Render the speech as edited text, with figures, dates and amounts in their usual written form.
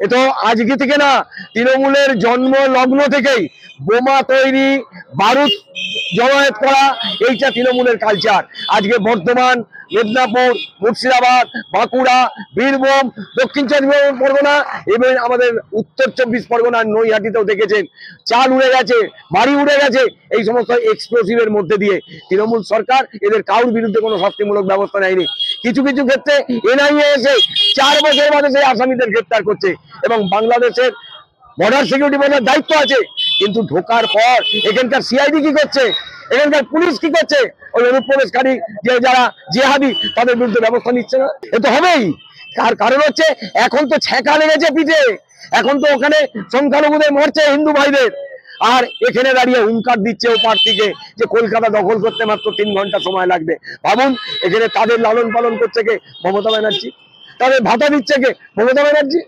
এ তো আজকে থেকে না, তৃণমূলের জন্ম লগ্ন থেকেই বোমা তৈরি, বারুদ জমায়েত করা, এইটা তৃণমূলের কালচার। আজকে বর্ধমান, মেদিনীপুর, মুর্শিদাবাদ, বাঁকুড়া, বীরভূম, দক্ষিণ চব্বিশ পরগনা এবং আমাদের উত্তর চব্বিশ পরগনার নৈহাটিতেও দেখেছেন চাল উড়ে গেছে, বাড়ি উড়ে গেছে, এই সমস্ত এক্সপ্লোসিভের মধ্যে দিয়ে তৃণমূল সরকার এদের কারোর বিরুদ্ধে কোনো শাস্তিমূলক ব্যবস্থা নেয়নি। কিছু কিছু ক্ষেত্রে এনআইএ এসে 4 বছর বাদে সেই আসামিদের গ্রেপ্তার করছে এবং বাংলাদেশের বর্ডার সিকিউরিটি বলার দায়িত্ব আছে, কিন্তু ঢোকার পর এখানকার সিআইডি কি করছে, এখানকার পুলিশ কি করছে? ওই অনুপ্রবেশকারী যে যারা জিহাদি তাদের বিরুদ্ধে ব্যবস্থা নিচ্ছে না। এ তো হবেই। তার কারণ হচ্ছে এখন তো ছ্যাঁকা লেগেছে পিঠে, এখন তো ওখানে সংখ্যালঘুদের মরছে হিন্দু ভাইদের, আর এখানে দাঁড়িয়ে হুঙ্কার দিচ্ছে ওপার থেকে যে কলকাতা দখল করতে মাত্র 3 ঘন্টা সময় লাগবে। ভাবুন, এখানে তাদের লালন পালন করছে কে? মমতা ব্যানার্জি। তাদের ভাতা দিচ্ছে কে? মমতা ব্যানার্জি।